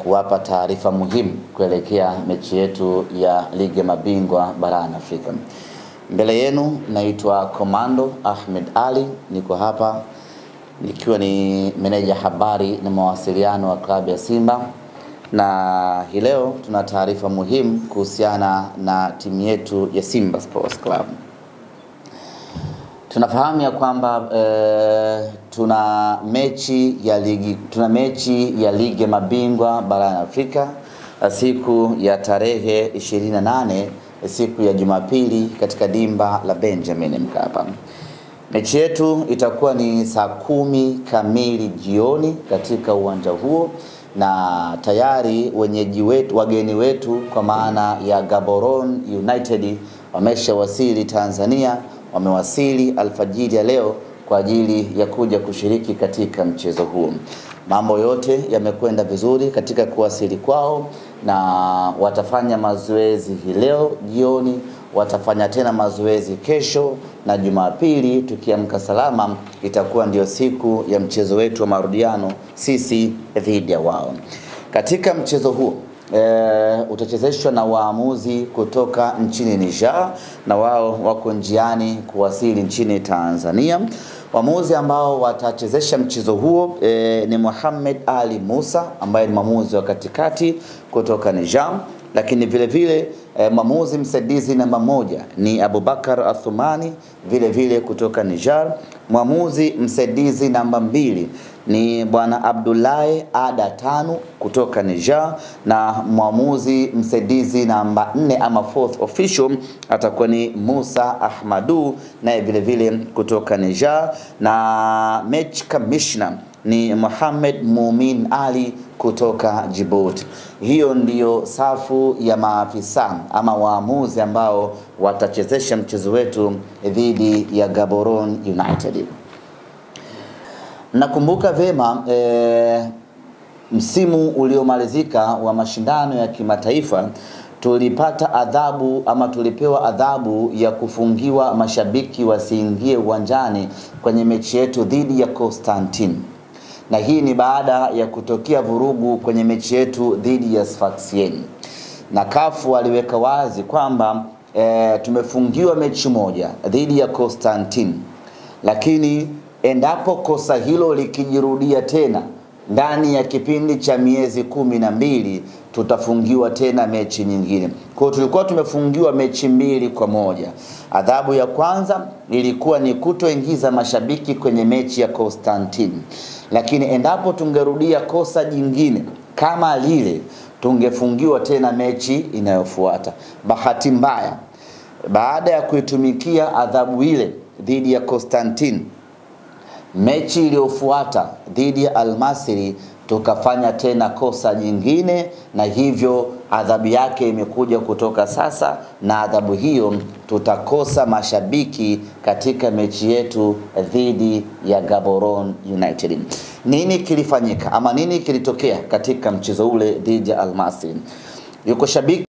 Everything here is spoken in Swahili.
kuwapa taarifa muhimu kuelekea mechi yetu ya ligi ya mabingwa barani Afrika. Mbele yenu naitwa Komando Ahmed Ali, niko hapa nikiwa ni meneja habari na mawasiliano wa klabu ya Simba, na hii leo tuna taarifa muhimu kuhusiana na timu yetu ya Simba Sports Club. Tunafahamu ya kwamba tuna mechi ya ligi ya mabingwa barani Afrika siku ya tarehe 28, siku ya Jumapili katika dimba la Benjamin Mkapa. Mechi yetu itakuwa ni saa 10 kamili jioni katika uwanja huo, na tayari wageni wetu kwa maana ya Gaborone United wameshawasili Tanzania. Wamewasili alfajiri ya leo kwa ajili ya kuja kushiriki katika mchezo huu. Mambo yote yamekwenda vizuri katika kuwasili kwao, na watafanya mazoezi hii leo jioni, watafanya tena mazoezi kesho, na Jumapili tukiamka salama itakuwa ndio siku ya mchezo wetu wa marudiano sisi dhidi ya wao. Katika mchezo huu utachezeshwa na waamuzi kutoka nchini Niger, na wao wako njiani kuwasili nchini Tanzania. Waamuzi ambao watachezesha mchezo huo ni Mohamed Ali Musa ambaye ni mwamuzi wa katikati kutoka Niger, lakini vile vile mwamuzi msaidizi namba 1 ni Abubakar Athumani vile vile kutoka Niger. Mwamuzi msaidizi namba 2 ni bwana Abdullahi Ada Tanu kutoka Niger, na mwamuzi msaidizi namba 4 ama 4th official atakuwa ni Musa Ahmadu naye vile vile kutoka Niger, na match commissioner ni Mohamed Mumin Ali kutoka Djibouti. Hiyo ndiyo safu ya maafisa ama waamuzi ambao watachezesha mchezo wetu dhidi ya Gaborone United. Nakumbuka vema msimu uliomalizika wa mashindano ya kimataifa tulipata adhabu ama tulipewa adhabu ya kufungiwa mashabiki wasiingie uwanjani kwenye mechi yetu dhidi ya Constantine. Na hii ni baada ya kutokea vurugu kwenye mechi yetu dhidi ya Sfaxien. Na CAF waliweka wazi kwamba tumefungiwa mechi moja dhidi ya Constantine, lakini endapo kosa hilo likijirudia tena ndani ya kipindi cha miezi 12 tutafungiwa tena mechi nyingine. Kwa hiyo tulikuwa tumefungiwa mechi 2 kwa moja. Adhabu ya kwanza ilikuwa ni kutoingiza mashabiki kwenye mechi ya Constantine, lakini endapo tungerudia kosa jingine kama lile tungefungiwa tena mechi inayofuata. Bahati mbaya, baada ya kuitumikia adhabu ile dhidi ya Constantine, mechi iliyofuata dhidi ya Al Masry tukafanya tena kosa jingine, na hivyo adhabu yake imekuja kutoka sasa, na adhabu hiyo tutakosa mashabiki katika mechi yetu dhidi ya Gaborone United. Nini kilifanyika ama nini kilitokea katika mchezo ule dhidi ya Al Masry? Yuko shabiki